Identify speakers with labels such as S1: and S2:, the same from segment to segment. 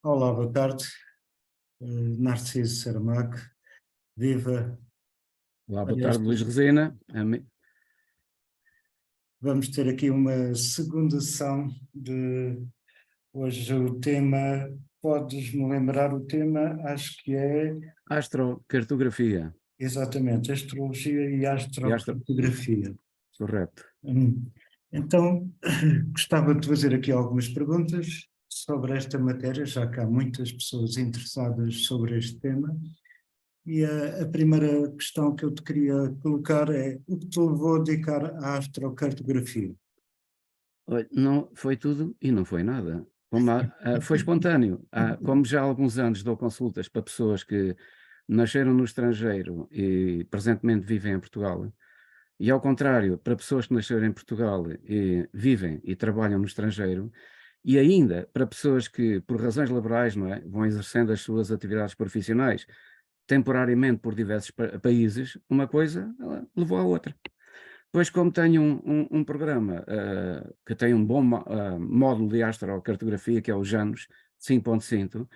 S1: Olá, boa tarde. Narciso Saramago, viva.
S2: Olá, boa
S1: Olha,
S2: tarde, Luís Resina.
S1: vamos ter aqui uma segunda sessão de hoje. O tema, podes-me lembrar o tema? Acho que é
S2: Astrocartografia.
S1: exatamente astrologia e astrocartografia.
S2: Correto.
S1: Então, gostava de fazer aqui algumas perguntas sobre esta matéria, já que há muitas pessoas interessadas sobre este tema. E a primeira questão que eu te queria colocar é: o que te levou a dedicar à astrocartografia?
S2: Olha, não foi tudo e não foi nada. Foi espontâneo. Como já há alguns anos dou consultas para pessoas que nasceram no estrangeiro e presentemente vivem em Portugal, e ao contrário, para pessoas que nasceram em Portugal e vivem e trabalham no estrangeiro, e ainda para pessoas que, por razões laborais, não é, vão exercendo as suas atividades profissionais temporariamente por diversos países, uma coisa levou à outra. Pois, como tenho um programa que tem um bom módulo de astrocartografia, que é o JANOS 5.5,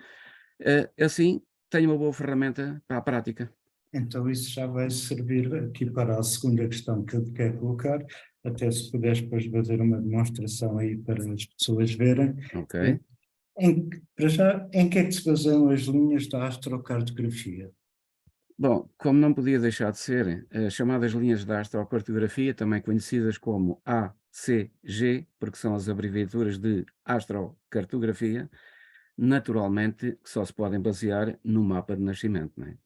S2: assim tenho uma boa ferramenta para a prática.
S1: Então, isso já vai servir aqui para a segunda questão que eu te quero colocar, até se puderes depois fazer uma demonstração aí para as pessoas verem.
S2: Ok?
S1: Para já, em que é que se baseiam as linhas da astrocartografia?
S2: Bom, como não podia deixar de ser, as chamadas linhas da astrocartografia, também conhecidas como ACG, porque são as abreviaturas de astrocartografia, naturalmente que só se podem basear no mapa de nascimento, não é?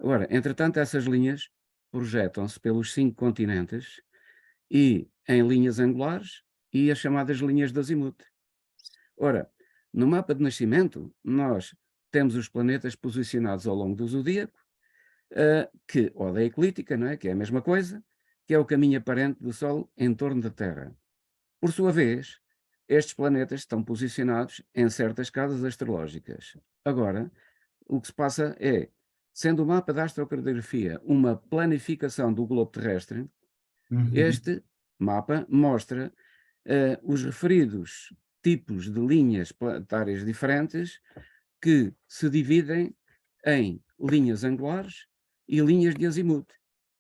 S2: Agora, entretanto, essas linhas projetam-se pelos 5 continentes e em linhas angulares e as chamadas linhas de azimuth. Ora, no mapa de nascimento, nós temos os planetas posicionados ao longo do zodíaco, ou da eclíptica, não é? Que é a mesma coisa, que é o caminho aparente do Sol em torno da Terra. Por sua vez, estes planetas estão posicionados em certas casas astrológicas. Agora, o que se passa é, sendo o mapa da astrocartografia uma planificação do globo terrestre,
S1: Uhum.
S2: este mapa mostra os referidos tipos de linhas planetárias diferentes que se dividem em linhas angulares e linhas de azimuth.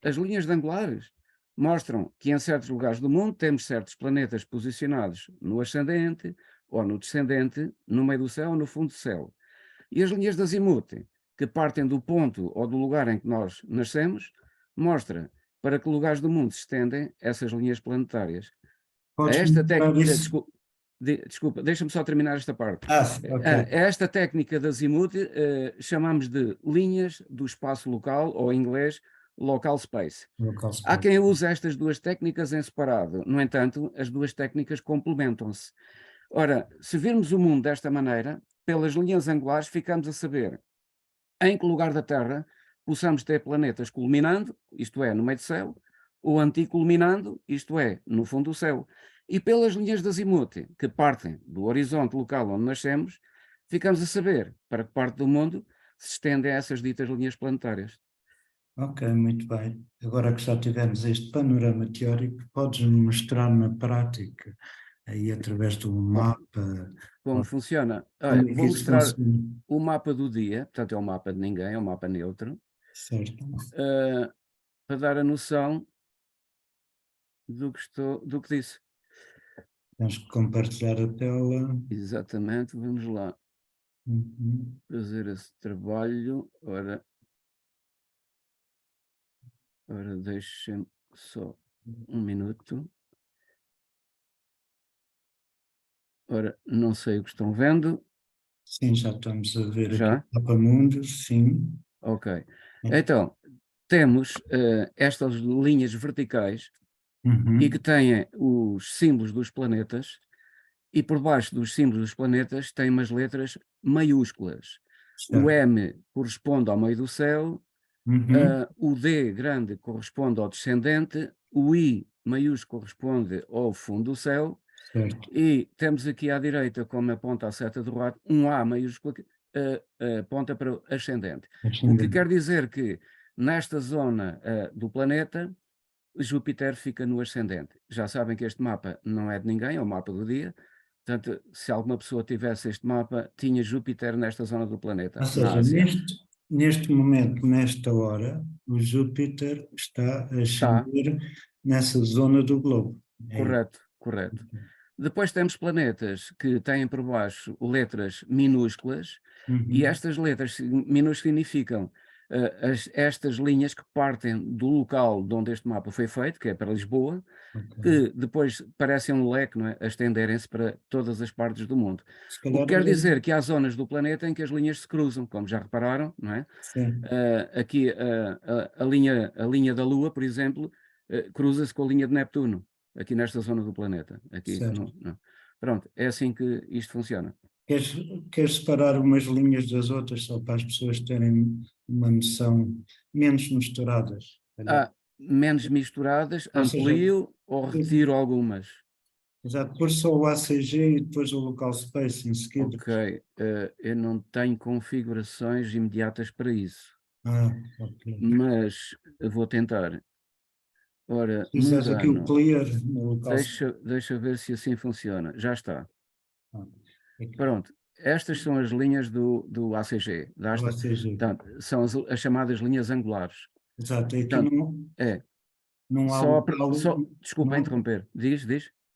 S2: As linhas de angulares mostram que em certos lugares do mundo temos certos planetas posicionados no ascendente ou no descendente, no meio do céu ou no fundo do céu. E as linhas de azimuth, que partem do ponto ou do lugar em que nós nascemos, mostra para que lugares do mundo se estendem essas linhas planetárias. A
S1: Podes
S2: esta
S1: mostrar
S2: técnica,
S1: isso?
S2: desculpa, deixa-me só terminar esta parte.
S1: Ok.
S2: A esta técnica de azimuth chamamos de linhas do espaço local, ou em inglês, local space.
S1: Local
S2: Há
S1: space.
S2: quem use estas duas técnicas em separado, no entanto, as duas técnicas complementam-se. Ora, se virmos o mundo desta maneira, pelas linhas angulares ficamos a saber em que lugar da Terra possamos ter planetas culminando, isto é, no meio do céu, ou anticulminando, isto é, no fundo do céu. E pelas linhas de azimuth, que partem do horizonte local onde nascemos, ficamos a saber para que parte do mundo se estendem essas ditas linhas planetárias.
S1: Ok, muito bem. Agora que já tivemos este panorama teórico, podes-me mostrar na prática, aí através do
S2: Bom,
S1: mapa,
S2: como funciona? Olha,
S1: como é que
S2: vou
S1: isso
S2: mostrar
S1: funciona?
S2: o mapa do dia, portanto é um mapa de ninguém, é um mapa neutro,
S1: Certo.
S2: eh, para dar a noção do que disse.
S1: Tens que compartilhar a tela.
S2: Exatamente, vamos lá
S1: Uhum.
S2: fazer esse trabalho. Ora deixem só um minuto. Ora, não sei o que estão vendo.
S1: Sim, já estamos a ver aqui
S2: Já?
S1: o mapa mundo, sim.
S2: Ok. Então, temos estas linhas verticais e que
S1: Uhum.
S2: têm os símbolos dos planetas, e por baixo dos símbolos dos planetas tem umas letras maiúsculas. O
S1: Certo.
S2: M corresponde ao meio do céu,
S1: Uhum.
S2: o D grande corresponde ao descendente, o I maiúsculo corresponde ao fundo do céu,
S1: Certo.
S2: e temos aqui à direita, como aponta a seta do rato, um A maiúsculo que aponta para o ascendente. O que
S1: Ascendente.
S2: quer dizer que nesta zona do planeta, Júpiter fica no ascendente. Já sabem que este mapa não é de ninguém, é o mapa do dia, Portanto, se alguma pessoa tivesse este mapa, tinha Júpiter nesta zona do planeta,
S1: Ou
S2: na
S1: seja,
S2: Ásia.
S1: neste momento, nesta hora, o Júpiter está a
S2: Está,
S1: ascender nessa zona do globo. É isso.
S2: correto, correto. Depois temos planetas que têm por baixo letras minúsculas, e
S1: Uhum.
S2: estas letras minúsculas significam estas linhas que partem do local de onde este mapa foi feito, que é para Lisboa,
S1: Ok.
S2: que depois parecem um leque, não é? A estenderem-se para todas as partes do mundo.
S1: Se
S2: O
S1: calhar,
S2: que quer dizer que há zonas do planeta em que as linhas se cruzam, como já repararam, não é?
S1: sim,
S2: Aqui a linha da Lua, por exemplo, cruza-se com a linha de Neptuno, aqui nesta zona do planeta. Aqui,
S1: certo.
S2: não. Pronto, é assim que isto funciona.
S1: Queres, queres separar umas linhas das outras só para as pessoas terem uma noção menos misturadas? Se calhar.
S2: Há menos misturadas,
S1: Ou seja,
S2: amplio ou retiro algumas.
S1: exato, pôr só o ACG e depois o local space em seguida.
S2: Ok, eu não tenho configurações imediatas para isso,
S1: Ah, ok.
S2: mas eu vou tentar. Ora,
S1: Se fizeres aqui o
S2: mundano,
S1: clear no local space.
S2: deixa ver se assim funciona. Já está.
S1: Ah, aqui,
S2: Pronto, estas são as linhas do ACG, da
S1: o
S2: Astra.
S1: ACG.
S2: Portanto, são as chamadas linhas angulares.
S1: Exato, aqui
S2: Portanto,
S1: não,
S2: é,
S1: não há local,
S2: desculpa
S1: não,
S2: interromper, diz?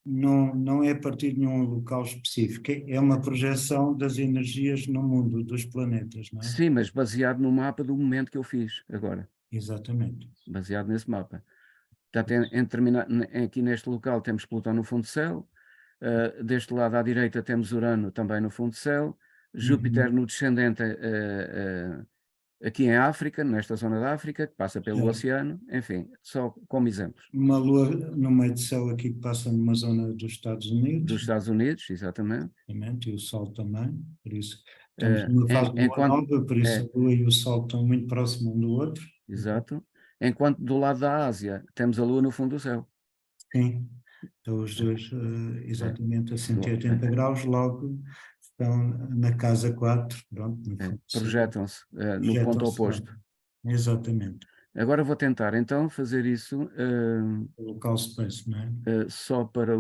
S1: não é a partir de nenhum local específico, é uma projeção das energias no mundo, dos planetas, não é?
S2: Sim, mas baseado no mapa do momento que eu fiz agora,
S1: Exatamente.
S2: baseado nesse mapa. Portanto, aqui neste local temos Plutão no fundo do céu, deste lado à direita temos Urano também no fundo do céu, Júpiter
S1: Uhum.
S2: no descendente aqui em África, nesta zona da África, que passa pelo
S1: Certo.
S2: oceano, enfim, só como exemplos.
S1: Uma lua no meio do céu aqui que passa numa zona dos Estados Unidos,
S2: Dos Estados Unidos, exatamente.
S1: exatamente, e o Sol também, por isso estamos numa fase de lua
S2: Enquanto,
S1: nova, por isso
S2: é,
S1: a Lua e o Sol estão muito próximos um do outro.
S2: exato. Enquanto do lado da Ásia temos a Lua no fundo do céu.
S1: Sim, estão os dois
S2: É,
S1: exatamente a
S2: do-
S1: 180 graus, logo estão na casa 4, pronto, no fundo,
S2: projetam-se no ponto
S1: projetam-se lá.
S2: oposto.
S1: Exatamente,
S2: Agora vou tentar então fazer isso
S1: o local space, não é?
S2: só para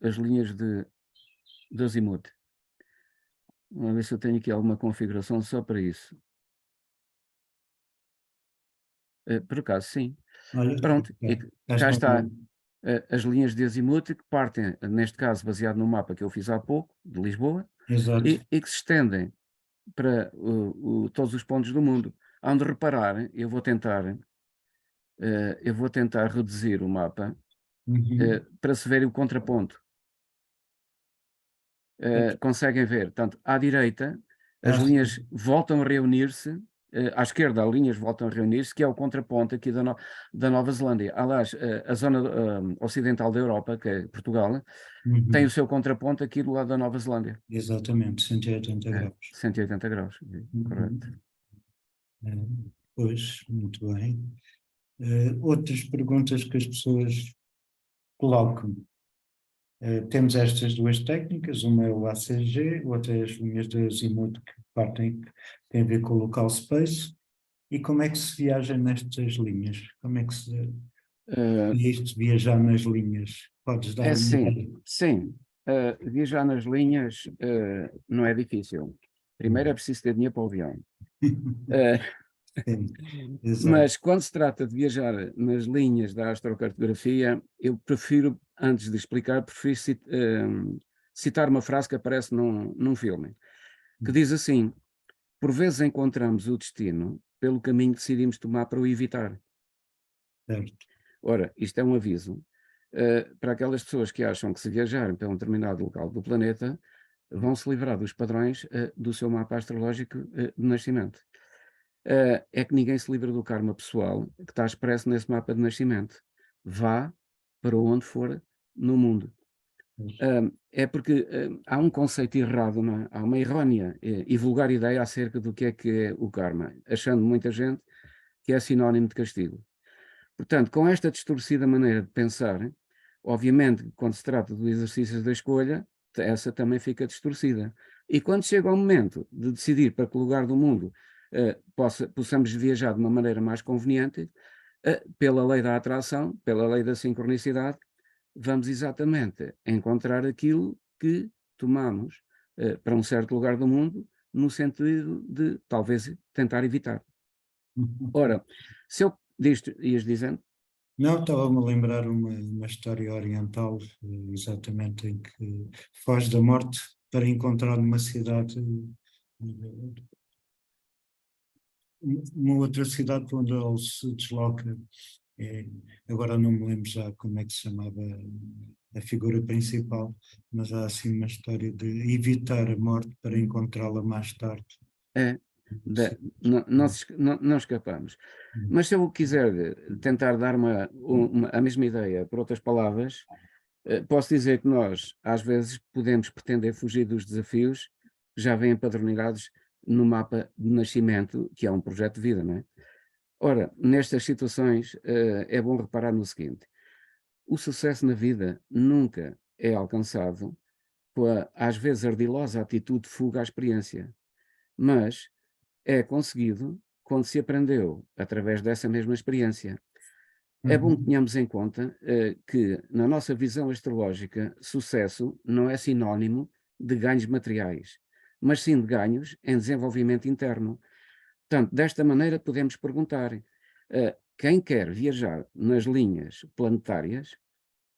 S2: as linhas de azimuth. Vamos ver se eu tenho aqui alguma configuração só para isso. Por acaso, sim.
S1: Olha,
S2: Pronto, e
S1: cá
S2: cá
S1: estão,
S2: está as linhas de azimuth que partem, neste caso, baseado no mapa que eu fiz há pouco, de Lisboa,
S1: exato,
S2: e que se estendem para todos os pontos do mundo. Onde reparar, eu vou tentar reduzir o mapa
S1: uhum.
S2: para se ver o contraponto. Conseguem ver, portanto, à direita as linhas
S1: Sim,
S2: voltam a reunir-se, à esquerda as linhas voltam a reunir-se, que é o contraponto aqui da Nova Zelândia. Aliás, a zona ocidental da Europa, que é Portugal, tem o
S1: uhum.
S2: seu contraponto aqui do lado da Nova Zelândia.
S1: Exatamente, 180 graus.
S2: 180 graus, correto.
S1: Uhum. Pois, muito bem. Outras perguntas que as pessoas colocam. Temos estas duas técnicas, uma é o ACG, outra é as linhas de azimuth que partem, que têm a ver com o local space. E como é que se viaja nestas linhas? Como é que se
S2: Uh,
S1: isto viajar nas linhas? Podes
S2: É
S1: dar uma
S2: assim,
S1: ideia?
S2: sim, viajar nas linhas não é difícil. Primeiro é preciso ter dinheiro para o avião. Eh,
S1: Sim, exato,
S2: mas quando se trata de viajar nas linhas da astrocartografia, eu prefiro, antes de explicar, prefiro citar uma frase que aparece num filme, que diz assim: por vezes encontramos o destino pelo caminho que decidimos tomar para o evitar.
S1: certo.
S2: Ora, isto é um aviso para aquelas pessoas que acham que se viajarem para um determinado local do planeta, vão se livrar dos padrões do seu mapa astrológico de nascimento. É que ninguém se livra do karma pessoal que está expresso nesse mapa de nascimento. Vá para onde for no mundo. É porque há um conceito errado, não é? Há uma errónea e vulgar ideia acerca do que é o karma, achando muita gente que é sinónimo de castigo. Portanto, com esta distorcida maneira de pensar, obviamente, quando se trata do exercício da escolha, essa também fica distorcida. E quando chega o momento de decidir para que lugar do mundo possamos viajar de uma maneira mais conveniente, pela lei da atração, pela lei da sincronicidade, vamos exatamente encontrar aquilo que tomamos para um certo lugar do mundo, no sentido de talvez tentar evitar. Ora, se eu disto, ias dizendo?
S1: Não, estava-me a lembrar uma história oriental, exatamente, em que foge da morte para encontrar numa cidade, uma outra cidade onde ele se desloca. É, agora não me lembro já como é que se chamava a figura principal, mas há assim uma história de evitar a morte para encontrá-la mais tarde.
S2: É,
S1: Sim.
S2: não escapamos. Mas se eu quiser tentar dar a mesma ideia por outras palavras, posso dizer que nós, às vezes, podemos pretender fugir dos desafios que já vêm padronizados no mapa de nascimento, que é um projeto de vida, não é? Ora, nestas situações, é bom reparar no seguinte: o sucesso na vida nunca é alcançado pela, às vezes, ardilosa atitude de fuga à experiência, mas é conseguido quando se aprendeu através dessa mesma experiência. É bom que
S1: Uhum.
S2: tenhamos em conta que, na nossa visão astrológica, sucesso não é sinónimo de ganhos materiais, mas sim de ganhos em desenvolvimento interno. Portanto, desta maneira podemos perguntar, quem quer viajar nas linhas planetárias,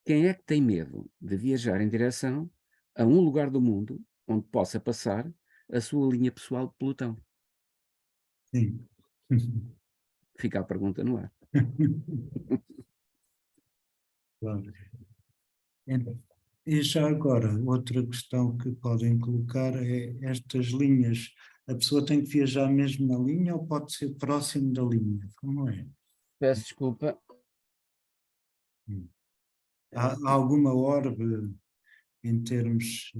S2: quem é que tem medo de viajar em direção a um lugar do mundo onde possa passar a sua linha pessoal de pelotão?
S1: Sim.
S2: Fica a pergunta no ar.
S1: Claro. Então, e já agora, outra questão que podem colocar é estas linhas. A pessoa tem que viajar mesmo na linha ou pode ser próximo da linha? Como é?
S2: Peço desculpa.
S1: Hum. Há alguma orbe em termos,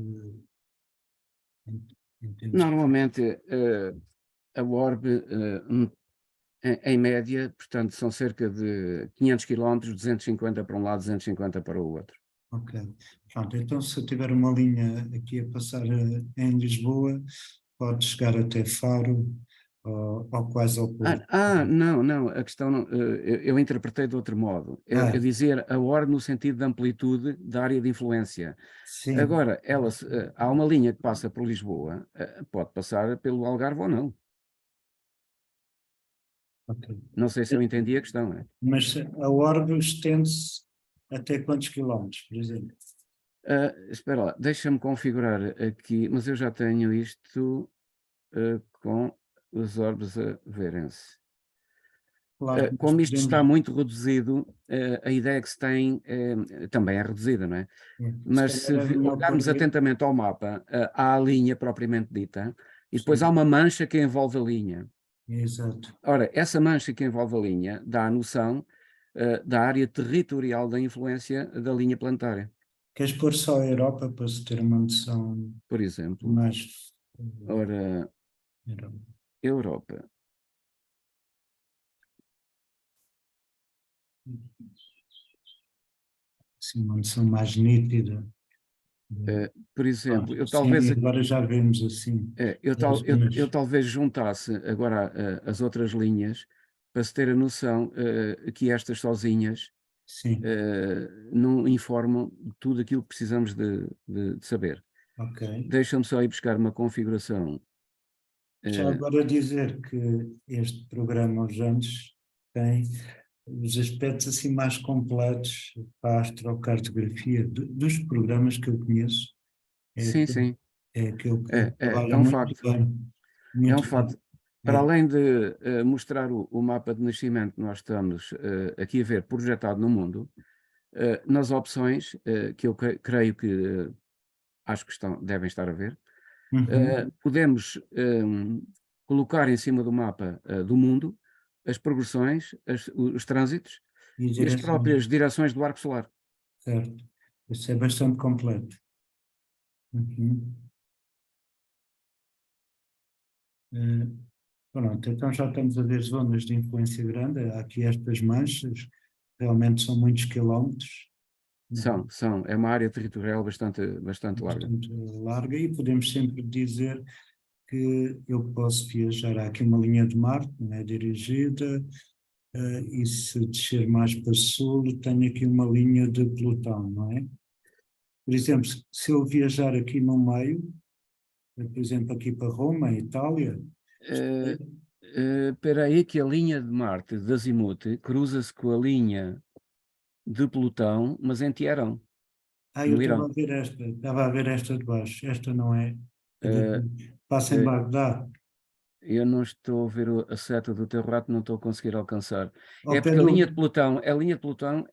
S1: em termos...
S2: Normalmente, a orbe, em média, portanto, são cerca de 500 quilómetros, 250 para um lado, 250 para o outro.
S1: Ok. Pronto, então se eu tiver uma linha aqui a passar em Lisboa, pode chegar até Faro ou quase ao Porto.
S2: Não, não, a questão não, eu interpretei de outro modo. Eu
S1: Ah,
S2: dizer a orbe no sentido de amplitude da área de influência.
S1: sim.
S2: Agora, há uma linha que passa por Lisboa, pode passar pelo Algarve ou não.
S1: Ok.
S2: Não sei se eu entendi a questão, é?
S1: Mas a orbe estende-se até quantos quilómetros, por exemplo?
S2: Espera lá, deixa-me configurar aqui, mas eu já tenho isto com os orbes a verem-se.
S1: Claro que nós
S2: Como isto
S1: podemos,
S2: está muito reduzido, a ideia que se tem também é reduzida, não é?
S1: se
S2: Mas
S1: calhar
S2: se
S1: era melhor pôr,
S2: olharmos atentamente ao mapa, há a linha propriamente dita, e depois há
S1: sim,
S2: uma mancha que envolve a linha.
S1: exato.
S2: Ora, essa mancha que envolve a linha dá a noção da área territorial da influência da linha planetária.
S1: Queres pôr só a Europa para se ter uma noção
S2: Por exemplo,
S1: mais...
S2: ora,
S1: Europa?
S2: Europa.
S1: Assim, uma noção mais nítida.
S2: Por exemplo,
S1: Sim, agora já vemos assim. as
S2: eu
S1: zonas.
S2: talvez juntasse agora as outras linhas para se ter a noção que estas sozinhas
S1: Sim,
S2: não informam tudo aquilo que precisamos de saber.
S1: ok.
S2: Deixa-me só ir buscar uma configuração.
S1: Já
S2: eh,
S1: agora dizer que este programa, os antes, tem os aspectos assim mais completos para a astrocartografia dos programas que eu conheço, é,
S2: sim, sim,
S1: é aquele que
S2: é
S1: trabalha
S2: um
S1: muito
S2: facto.
S1: bem,
S2: É um
S1: muito bem.
S2: facto. Para além de mostrar o mapa de nascimento que nós estamos aqui a ver projetado no mundo, nas opções que eu creio que acho que devem estar a ver,
S1: Uhum.
S2: podemos colocar em cima do mapa do mundo as progressões, os trânsitos
S1: E
S2: e as
S1: direções,
S2: próprias direções do arco solar.
S1: certo. Isso é bastante completo. Uhum. Eh, Pronto, então já estamos a ver zonas de influência grande, há aqui estas manchas, realmente são muitos quilómetros,
S2: É uma área territorial bastante larga.
S1: bastante larga, e podemos sempre dizer que eu posso viajar. Há aqui uma linha de Marte, não é dirigida, e se descer mais para sul, tenho aqui uma linha de Plutão, não é? Por exemplo, se eu viajar aqui no meio, por exemplo, aqui para Roma, Itália,
S2: Eh, Espera aí que a linha de Marte de azimuth cruza-se com a linha de Plutão, mas em Teherão,
S1: eu
S2: no Irão.
S1: estava a ver esta de baixo, esta não é,
S2: Eh,
S1: passa em
S2: eh,
S1: Bagdá,
S2: eu não estou a ver a seta do teu rato, não estou a conseguir alcançar.
S1: ao
S2: É
S1: pé
S2: porque a
S1: do,
S2: linha de Plutão, a linha de Plutão,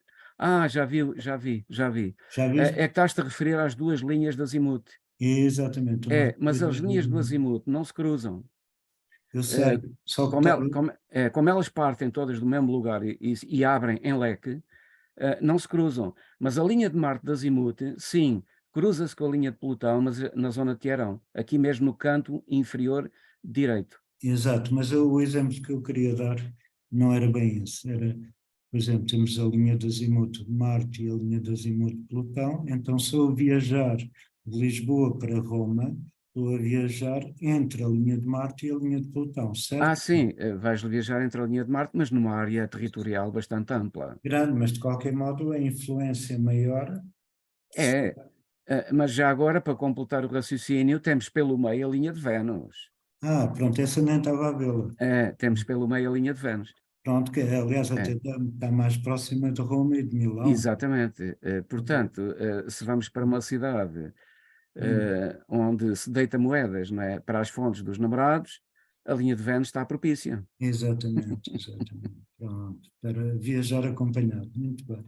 S2: já vi, já vi, já vi.
S1: já viste?
S2: É que estás-te a referir às duas linhas de azimuth.
S1: Exatamente, o
S2: É,
S1: norte e
S2: mas
S1: o
S2: as linhas do
S1: sul.
S2: azimuth não se cruzam.
S1: Eu
S2: Eh,
S1: sei, só que
S2: como,
S1: estava,
S2: como elas partem todas do mesmo lugar e abrem em leque, não se cruzam. Mas a linha de Marte de azimuth, sim, cruza-se com a linha de Plutão, mas na zona de Teherão, aqui mesmo no canto inferior direito.
S1: exato, mas o exemplo que eu queria dar não era bem esse, era, por exemplo, temos a linha de azimuth de Marte e a linha de azimuth de Plutão, então se eu viajar de Lisboa para Roma, estou a viajar entre a linha de Marte e a linha de Plutão, certo?
S2: Sim, vais viajar entre a linha de Marte, mas numa área territorial bastante ampla.
S1: Grande, mas de qualquer modo a influência maior.
S2: É, mas já agora, para completar o raciocínio, temos pelo meio a linha de Vênus.
S1: Pronto, essa nem estava a vê-la.
S2: Temos pelo meio a linha de Vênus.
S1: Pronto, que aliás até
S2: É,
S1: está mais próxima de Roma e de Milão.
S2: exatamente. Portanto, se vamos para uma cidade
S1: Hum,
S2: onde se deita moedas, não é, para as fontes dos namorados, a linha de Vênus está propícia.
S1: exatamente, exatamente. Pronto, para viajar acompanhado, muito bem.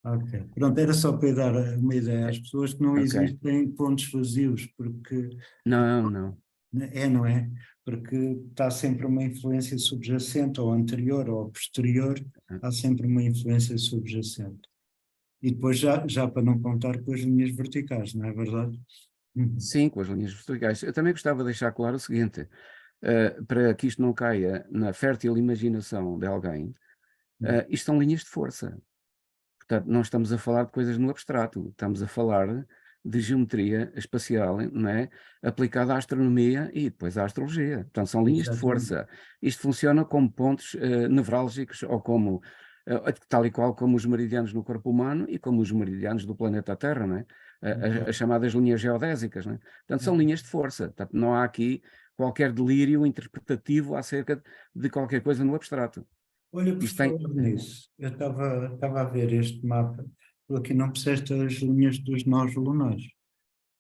S1: Ok, pronto, era só para dar uma ideia às pessoas que não
S2: Ok.
S1: existem pontos vazios, porque
S2: Não, não.
S1: não é? Porque está sempre uma influência subjacente, ou anterior, ou posterior, há sempre uma influência subjacente. E depois já para não contar com as linhas verticais, não é verdade? Uhum.
S2: Sim, com as linhas verticais. Eu também gostava de deixar claro o seguinte, para que isto não caia na fértil imaginação de alguém, isto são linhas de força. Portanto, não estamos a falar de coisas no abstrato, estamos a falar de geometria espacial, não é? Aplicada à astronomia e depois à astrologia. Portanto, são linhas de
S1: Exatamente.
S2: força. Isto funciona como pontos nevrálgicos ou como, tal e qual como os meridianos no corpo humano e como os meridianos do planeta Terra, não é? As chamadas linhas geodésicas, não é? Portanto, são linhas de força. Portanto, não há aqui qualquer delírio interpretativo acerca de qualquer coisa no abstrato.
S1: Olha, por
S2: Isto tem,
S1: falar nisso, eu estava a ver este mapa, tu aqui não puseste as linhas dos nós lunares,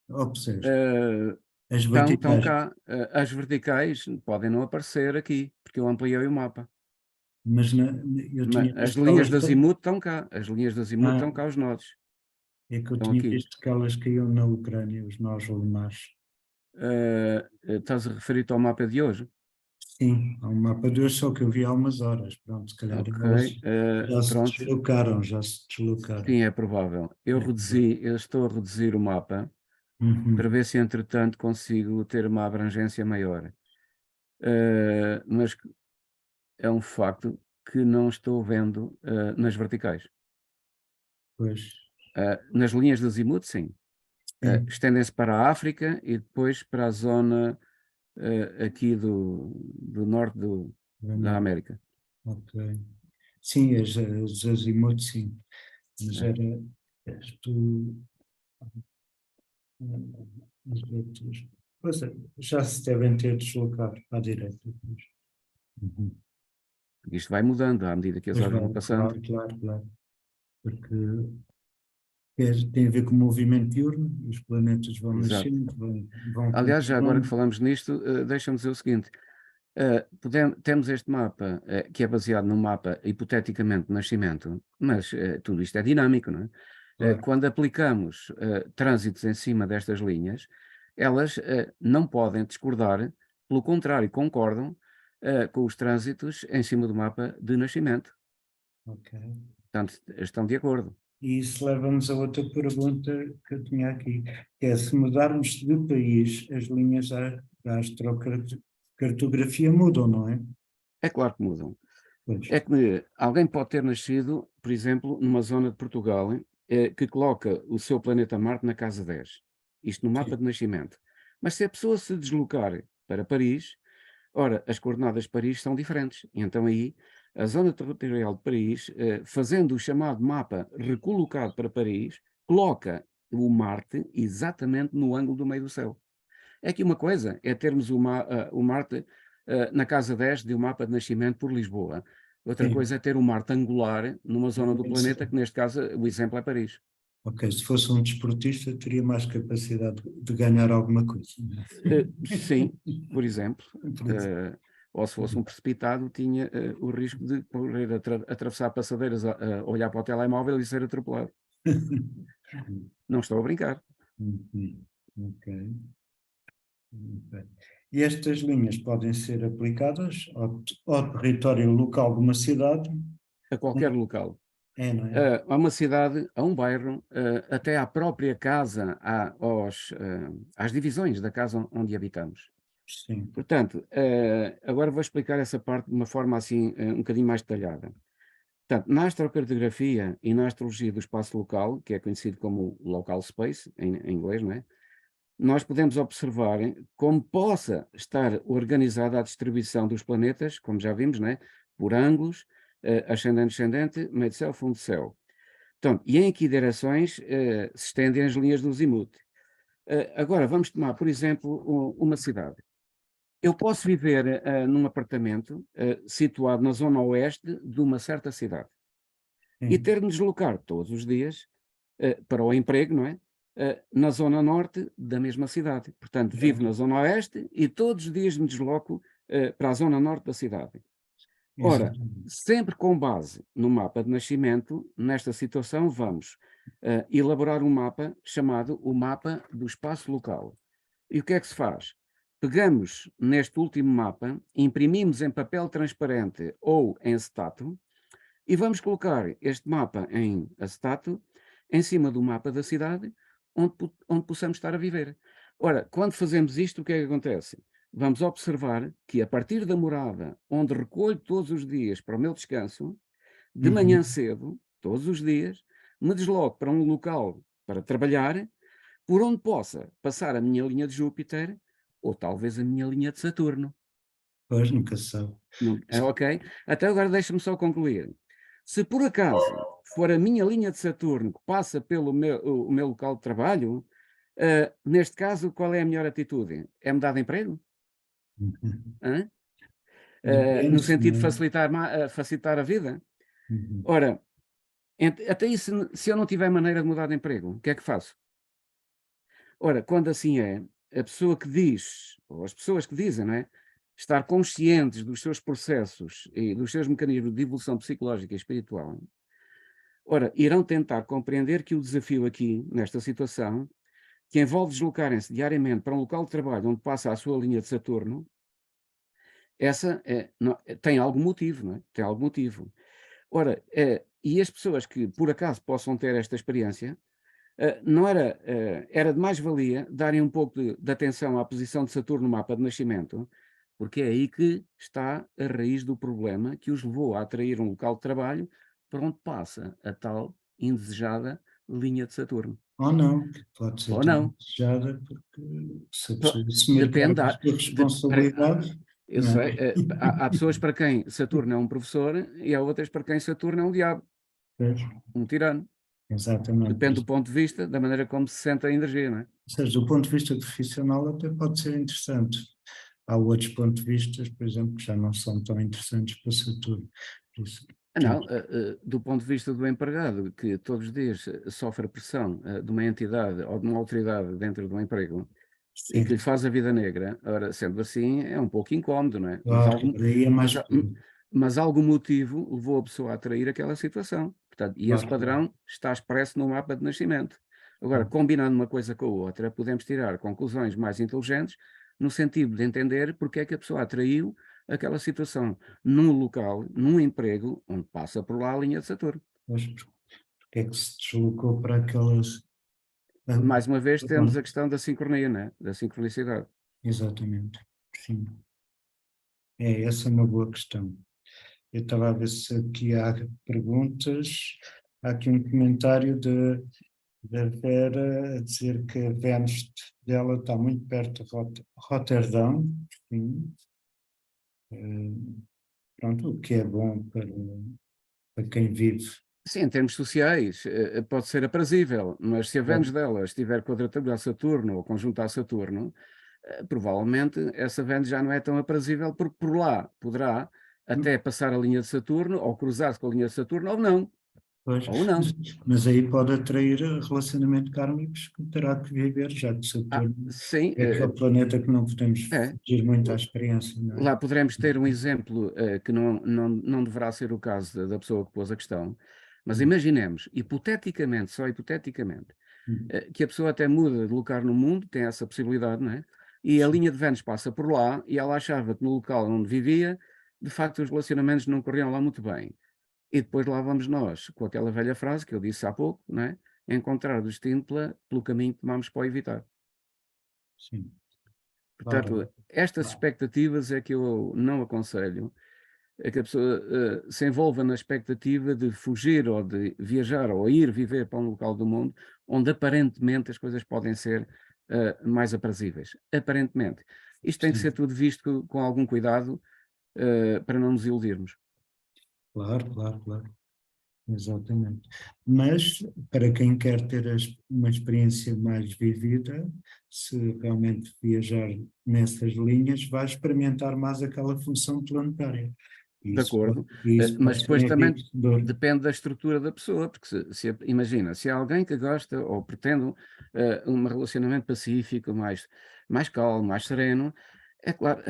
S1: ou puseste,
S2: eh,
S1: as
S2: estão
S1: verticais,
S2: cá. As verticais podem não aparecer aqui, porque eu ampliei o mapa.
S1: mas eu
S2: Mas
S1: tinha
S2: as
S1: visto que
S2: linhas
S1: elas,
S2: de azimuth estão cá. As linhas de azimuth estão cá, os nodos.
S1: é que eu
S2: Estão
S1: tinha
S2: aqui.
S1: visto que elas caíam na Ucrânia, os nós lunares.
S2: Estás a referir-te ao mapa de hoje?
S1: Sim, há um mapa de hoje, só que eu vi há umas horas, pronto, se calhar
S2: Ok.
S1: elas já se
S2: Pronto.
S1: deslocaram, já se deslocaram.
S2: Sim, é provável. Eu estou a reduzir o mapa para
S1: Uhum.
S2: ver se, entretanto, consigo ter uma abrangência maior. Mas é um facto que não estou vendo nas verticais.
S1: Pois,
S2: Nas linhas de azimuth, sim.
S1: sim,
S2: Estendem-se para a África e depois para a zona aqui do norte da
S1: realmente,
S2: América.
S1: ok. Sim, as azimuth, sim. Mas
S2: É.
S1: era tu, os outros. Pois é, já se devem ter deslocado para a direita. Pois. Uhum.
S2: Isto vai mudando à medida que as
S1: Pois
S2: horas
S1: vai,
S2: vão passando.
S1: claro, claro, claro. Porque tem a ver com o movimento diurno, os planetas vão
S2: Exato.
S1: nascendo, vão
S2: Aliás, já agora que
S1: contornando.
S2: falamos nisto, deixa-me dizer o seguinte: temos este mapa que é baseado num mapa hipoteticamente de nascimento, mas tudo isto é dinâmico, não é?
S1: Claro,
S2: Quando aplicamos trânsitos em cima destas linhas, elas não podem discordar, pelo contrário, concordam com os trânsitos em cima do mapa de nascimento.
S1: ok.
S2: Portanto, estão de acordo.
S1: E isso leva-nos a outra pergunta que eu tinha aqui, que é se mudarmos de país, as linhas da astrocartografia mudam, não é?
S2: É claro que mudam.
S1: Pois,
S2: É que alguém pode ter nascido, por exemplo, numa zona de Portugal, que coloca o seu planeta Marte na casa 10. Isto no mapa
S1: sim,
S2: de nascimento. Mas se a pessoa se deslocar para Paris, ora, as coordenadas de Paris são diferentes. E então aí a zona territorial de Paris, fazendo o chamado mapa recolocado para Paris, coloca o Marte exatamente no ângulo do meio do céu. É que uma coisa é termos o Marte na casa 10 de um mapa de nascimento por Lisboa. Outra
S1: Sim.
S2: coisa é ter o Marte angular numa zona do
S1: Sim.
S2: planeta, que neste caso o exemplo é Paris.
S1: Ok, se fosse um desportista, teria mais capacidade de ganhar alguma coisa.
S2: Sim, por exemplo.
S1: Por exemplo.
S2: Ou se fosse um precipitado, tinha o risco de correr atravessar passadeiras, olhar para o telemóvel e ser atropelado. Não estou a brincar.
S1: Ok. Ok. E estas linhas podem ser aplicadas ao território local de uma cidade?
S2: A qualquer local.
S1: É, não é?
S2: A uma cidade, a um bairro, até à própria casa, às divisões da casa onde habitamos.
S1: Sim.
S2: Portanto, agora vou explicar essa parte de uma forma assim, um bocadinho mais detalhada. Portanto, na astrocartografia e na astrologia do espaço local, que é conhecido como local space, em inglês, não é? Nós podemos observar como possa estar organizada a distribuição dos planetas, como já vimos, não é? Por ângulos, ascendente-descendente, meio de céu, fundo de céu. Portanto, e em que direções se estendem as linhas do azimuth. Agora, vamos tomar, por exemplo, uma cidade. Eu posso viver num apartamento situado na zona oeste de uma certa cidade e
S1: Sim.
S2: ter de me deslocar todos os dias para o emprego, não é? Na zona norte da mesma cidade. Portanto, vivo na zona oeste e todos os dias me desloco para a zona norte da cidade. Ora,
S1: Exatamente.
S2: sempre com base no mapa de nascimento, nesta situação vamos elaborar um mapa chamado o mapa do espaço local. E o que é que se faz? Pegamos neste último mapa, imprimimos em papel transparente ou em acetato e vamos colocar este mapa em acetato em cima do mapa da cidade onde possamos estar a viver. Ora, quando fazemos isto, o que é que acontece? Vamos observar que a partir da morada, onde recolho todos os dias para o meu descanso, de manhã cedo, todos os dias, me desloco para um local para trabalhar, por onde possa passar a minha linha de Júpiter ou talvez a minha linha de Saturno.
S1: Pois, nunca se sabe.
S2: Ok? Até agora deixa-me só concluir. Se por acaso for a minha linha de Saturno que passa pelo o meu local de trabalho, neste caso, qual é a melhor atitude? É mudar de emprego? Hã? No
S1: Depende,
S2: sentido de
S1: não é?
S2: facilitar a vida?
S1: Uhum.
S2: Ora, até isso, se eu não tiver maneira de mudar de emprego, o que é que faço? Ora, quando assim é, a pessoa que diz, ou as pessoas que dizem, não é? Estar conscientes dos seus processos e dos seus mecanismos de evolução psicológica e espiritual, ora, irão tentar compreender que o desafio aqui, nesta situação, que envolve deslocarem-se diariamente para um local de trabalho onde passa a sua linha de Saturno, essa tem algum motivo, não é? Tem algum motivo. Ora, e as pessoas que por acaso possam ter esta experiência, não era, era de mais-valia darem um pouco de atenção à posição de Saturno no mapa de nascimento, porque é aí que está a raiz do problema que os levou a atrair um local de trabalho para onde passa a tal indesejada linha de Saturno.
S1: Ou não, que pode ser
S2: Ou
S1: também
S2: não.
S1: desejada, porque se a
S2: Po-
S1: pessoa assumir
S2: Depende
S1: cargos
S2: da.
S1: de
S2: Espera,
S1: responsabilidade,
S2: eu
S1: não é?
S2: sei, há pessoas para quem Saturno é um professor e há outras para quem Saturno é um diabo,
S1: Pois,
S2: um tirano. Depende do
S1: exatamente.
S2: ponto de vista, da maneira como se sente a energia, não é?
S1: Ou seja, do ponto de vista profissional até pode ser interessante. Há outros pontos de vista, por exemplo, que já não são tão interessantes para Saturno. Por isso,
S2: Não, do ponto de vista do empregado, que todos os dias sofre pressão de uma entidade ou de uma autoridade dentro do emprego e que lhe
S1: sim,
S2: faz a vida negra, ora, sendo assim, é um pouco incómodo, não é?
S1: claro, daí é mais.
S2: Mas algum motivo levou a pessoa a atrair aquela situação. Portanto, e esse
S1: Claro,
S2: padrão está expresso no mapa de nascimento. Agora,
S1: claro.
S2: combinando uma coisa com a outra, podemos tirar conclusões mais inteligentes no sentido de entender porque é que a pessoa atraiu aquela situação num local, num emprego, onde passa por lá a linha de Saturno.
S1: Mas porque é que se deslocou para aquelas.
S2: Mais uma vez temos
S1: Bom,
S2: a questão da sincronia, né? Da sincronicidade.
S1: exatamente, sim. Essa é uma boa questão. Eu estava a ver se aqui há perguntas. Há aqui um comentário da Vera a dizer que a Vênus dela está muito perto de Roterdão. Sim. pronto, o que é bom para quem vive.
S2: Sim, em termos sociais, pode ser aprazível, mas se a Vênus
S1: Claro.
S2: dela estiver quadratura a Saturno ou conjunta a Saturno, provavelmente essa Vênus já não é tão aprazível, porque por lá poderá até passar a linha de Saturno, ou cruzar-se com a linha de Saturno, ou não.
S1: Pois,
S2: Ou
S1: mas,
S2: não.
S1: mas aí pode atrair relacionamento kármicos que terá que viver, já que Saturno
S2: Sim,
S1: é aquele planeta que não podemos
S2: é.
S1: fugir muito à experiência, não é?
S2: Lá poderemos ter um exemplo que não deverá ser o caso da pessoa que pôs a questão, mas
S1: Hum,
S2: imaginemos, hipoteticamente, só hipoteticamente,
S1: hum,
S2: que a pessoa até muda de lugar no mundo, tem essa possibilidade, não é? E a
S1: sim,
S2: linha de Vênus passa por lá e ela achava que no local onde vivia, de facto, os relacionamentos não corriam lá muito bem. E depois lá vamos nós, com aquela velha frase que eu disse há pouco, não é? Encontrar o destino pelo caminho que tomamos para o evitar.
S1: sim. Ora,
S2: Portanto, estas expectativas é que eu não aconselho, é que a pessoa se envolva na expectativa de fugir ou de viajar ou ir viver para um local do mundo onde aparentemente as coisas podem ser mais aprazíveis. Aparentemente. Isto tem que ser
S1: sim,
S2: tudo visto com algum cuidado para não nos iludirmos.
S1: claro, claro, claro. Exatamente. Mas para quem quer ter uma experiência mais vivida, se realmente viajar nessas linhas, vai experimentar mais aquela função planetária. E
S2: De
S1: isso pode,
S2: acordo,
S1: e isso
S2: mas
S1: pode ser
S2: depois também
S1: enriquecedor.
S2: depende da estrutura da pessoa, porque imagina, se há alguém que gosta ou pretende um relacionamento pacífico, mais calmo, mais sereno, é claro,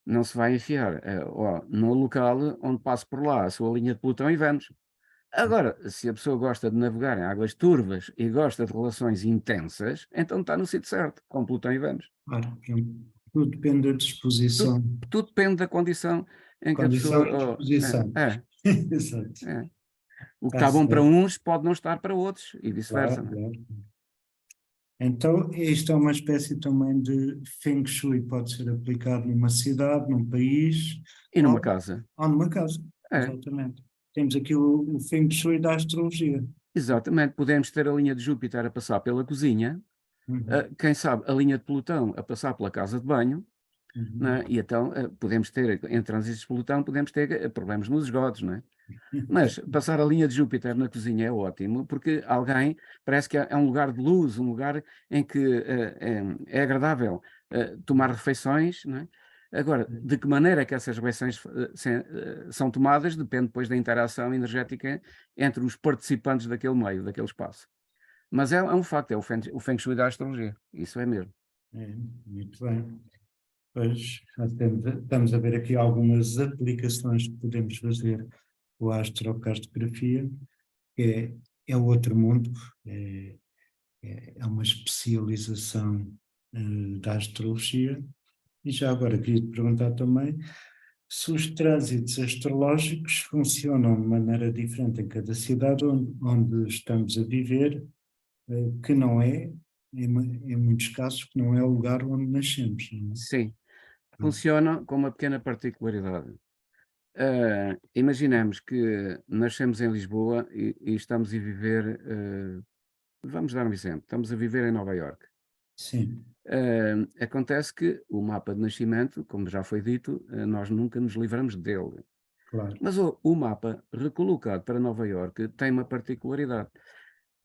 S2: não se vai enfiar no local onde passe por lá a sua linha de Plutão e Vênus. Agora, se a pessoa gosta de navegar em águas turvas e gosta de relações intensas, então está no sítio certo, com Plutão e Vênus.
S1: Claro, tudo depende da
S2: Tudo,
S1: disposição,
S2: tudo depende da condição em que a
S1: condição e
S2: pessoa.
S1: disposição.
S2: É.
S1: Exato.
S2: É. O que
S1: Está
S2: está bom para
S1: certo.
S2: uns pode não estar para outros e vice-versa,
S1: Claro,
S2: não é?
S1: claro. Então, isto é uma espécie também de Feng Shui, pode ser aplicado numa cidade, num país
S2: E numa
S1: ou,
S2: casa?
S1: ou numa casa.
S2: É,
S1: Exatamente. Temos aqui o Feng Shui da astrologia.
S2: exatamente. Podemos ter a linha de Júpiter a passar pela cozinha,
S1: Uhum,
S2: quem sabe a linha de Plutão a passar pela casa de banho, não
S1: uhum.
S2: é? E então podemos ter, em trânsitos de Plutão, podemos ter problemas nos esgotos, não é? Mas passar a linha de Júpiter na cozinha é ótimo, porque alguém parece que é um lugar de luz, um lugar em que é agradável tomar refeições, não é? Agora, de que maneira é que essas refeições são tomadas depende depois da interação energética entre os participantes daquele meio, daquele espaço. Mas é um facto, é o Feng Shui da astrologia, isso é mesmo.
S1: É, muito bem. Pois, estamos a ver aqui algumas aplicações que podemos fazer com a astrocartografia, que é outro mundo, é, é uma especialização da astrologia. E já agora queria te perguntar também se os trânsitos astrológicos funcionam de maneira diferente em cada cidade onde estamos a viver, que não é, em muitos casos, que não é o lugar onde nascemos, não
S2: Sim,
S1: é?
S2: funciona com uma pequena particularidade. Imaginemos que nascemos em Lisboa e estamos a viver, vamos dar um exemplo, estamos a viver em Nova Iorque.
S1: Sim,
S2: Acontece que o mapa de nascimento, como já foi dito, nós nunca nos livramos dele.
S1: claro.
S2: Mas o mapa recolocado para Nova Iorque tem uma particularidade.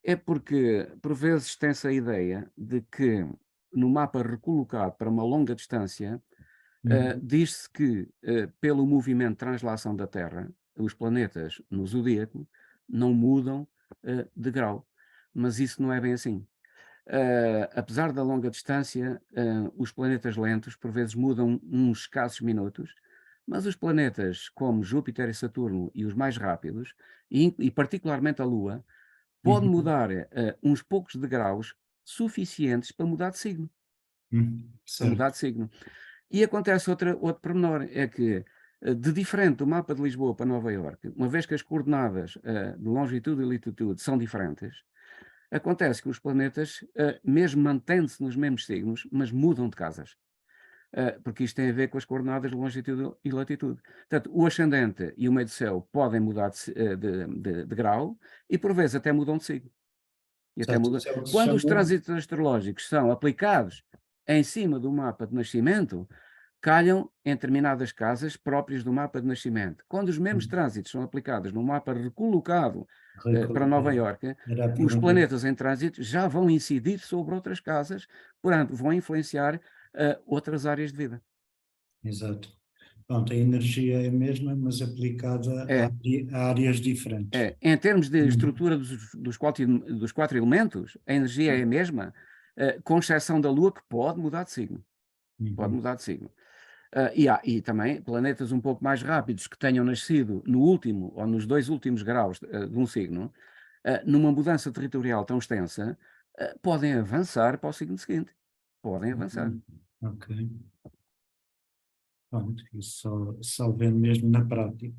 S2: É porque, por vezes, tem-se a ideia de que no mapa recolocado para uma longa distância,
S1: Uhum,
S2: diz-se que, pelo movimento de translação da Terra, os planetas no zodíaco não mudam, de grau. Mas isso não é bem assim. Apesar da longa distância, os planetas lentos por vezes mudam uns escassos minutos, mas os planetas como Júpiter e Saturno e os mais rápidos, e particularmente a Lua, pode
S1: uhum,
S2: mudar uns poucos de graus suficientes para mudar de signo. Para mudar
S1: certo.
S2: de signo. E acontece outro pormenor, é que de diferente do mapa de Lisboa para Nova Iorque, uma vez que as coordenadas de longitude e latitude são diferentes, acontece que os planetas, mesmo mantendo-se nos mesmos signos, mas mudam de casas. Porque isto tem a ver com as coordenadas de longitude e latitude. Portanto, o ascendente e o meio do céu podem mudar de grau e, por vezes, até mudam de signo. E até
S1: Certo,
S2: muda.
S1: isso é o que se
S2: Quando os
S1: chama.
S2: trânsitos astrológicos são aplicados em cima do mapa de nascimento, calham em determinadas casas próprias do mapa de nascimento. Quando os mesmos trânsitos são aplicados no mapa recolocado para Nova Iorque,
S1: Era a
S2: os
S1: pergunta.
S2: planetas em trânsito já vão incidir sobre outras casas, portanto, vão influenciar outras áreas de vida.
S1: Exato. Pronto, a energia é a mesma, mas aplicada a áreas diferentes.
S2: Em termos de estrutura dos 4 elementos, a energia é a mesma, com exceção da Lua, que pode mudar de signo. Pode mudar de signo. E também planetas um pouco mais rápidos que tenham nascido no último ou nos 2 últimos graus de um signo, numa mudança territorial tão extensa, podem avançar para o signo seguinte. Podem avançar.
S1: Ok. Pronto, isso só vendo mesmo na prática.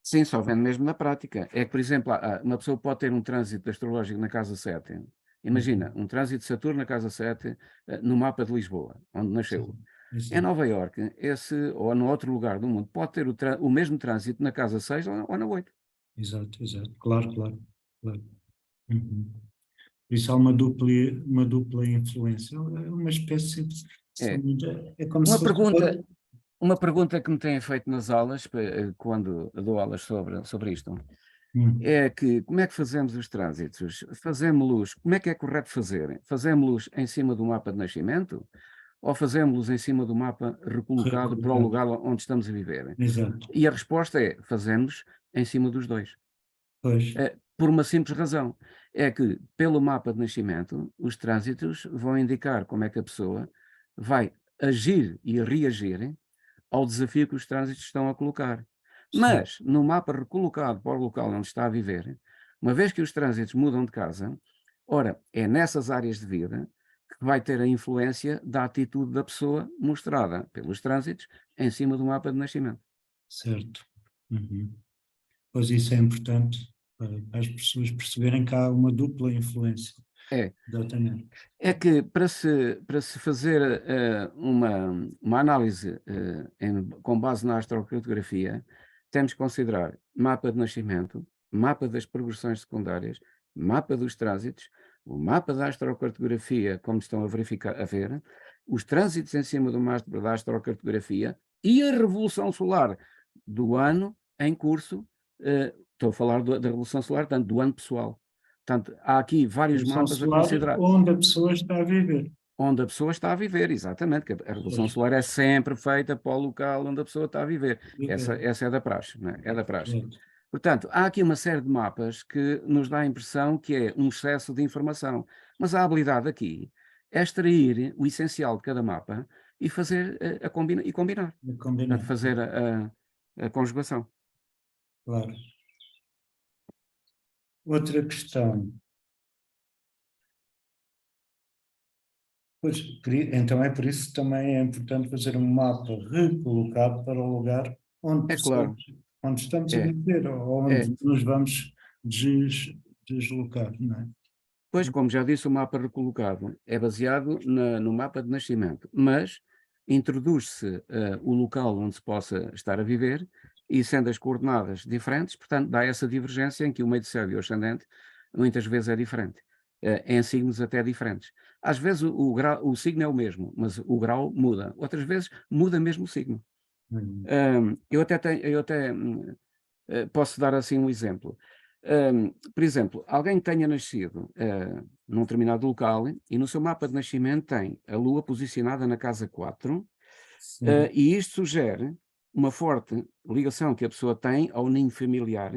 S2: Sim, só vendo mesmo na prática. É que, por exemplo, uma pessoa pode ter um trânsito astrológico na casa 7. Imagina, um trânsito de Saturno na casa 7, no mapa de Lisboa, onde nasceu.
S1: Sim,
S2: Em Nova Iorque, ou no outro lugar do mundo, pode ter o mesmo trânsito na casa 6 ou na 8.
S1: exato. Claro. Isso há uma dupla influência. É uma espécie de...
S2: É.
S1: É como se fosse...
S2: Uma pergunta que me têm feito nas aulas, quando dou aulas sobre isto, é que como é que fazemos os trânsitos? Fazemos-los, como é que é correto fazer? Fazemos-los em cima do mapa de nascimento ou fazemos-los em cima do mapa recolocado para o lugar onde estamos a viver?
S1: Exato.
S2: E a resposta é, fazemos em cima dos dois.
S1: Pois,
S2: Por uma simples razão, é que pelo mapa de nascimento, os trânsitos vão indicar como é que a pessoa vai agir e reagir ao desafio que os trânsitos estão a colocar. Mas, no mapa recolocado para o local onde está a viver, uma vez que os trânsitos mudam de casa, ora, é nessas áreas de vida que vai ter a influência da atitude da pessoa mostrada pelos trânsitos em cima do mapa de nascimento.
S1: certo. Pois isso é importante para as pessoas perceberem que há uma dupla influência.
S2: É.
S1: Exatamente.
S2: É que para se fazer uma análise com base na astrocartografia, temos que considerar mapa de nascimento, mapa das progressões secundárias, mapa dos trânsitos, o mapa da astrocartografia, como estão a ver, os trânsitos em cima do mapa da astrocartografia e a revolução solar do ano em curso. Estou a falar da revolução solar, tanto do ano pessoal. Portanto, há aqui vários mapas a considerar.
S1: Onde a pessoa está a viver.
S2: Onde a pessoa está a viver, exatamente, que a revolução solar é sempre feita para o local onde a pessoa está a viver. Essa é da praxe, não é? É da praxe. Portanto, há aqui uma série de mapas que nos dá a impressão que é um excesso de informação, mas a habilidade aqui é extrair o essencial de cada mapa e fazer combinar. Portanto, fazer a conjugação.
S1: Claro. Outra questão. Pois, então é por isso que também é importante fazer um mapa recolocado para o lugar onde,
S2: Claro.
S1: onde estamos a viver, ou onde nos vamos deslocar, não é?
S2: Pois, como já disse, o mapa recolocado é baseado no mapa de nascimento, mas introduz-se o local onde se possa estar a viver e sendo as coordenadas diferentes, portanto, dá essa divergência em que o meio de céu e o ascendente muitas vezes é diferente, em signos até diferentes. Às vezes o signo é o mesmo, mas o grau muda. Outras vezes muda mesmo o signo. Eu até posso dar assim um exemplo. Por exemplo, alguém que tenha nascido num determinado local e no seu mapa de nascimento tem a Lua posicionada na casa 4, e isto sugere uma forte ligação que a pessoa tem ao ninho familiar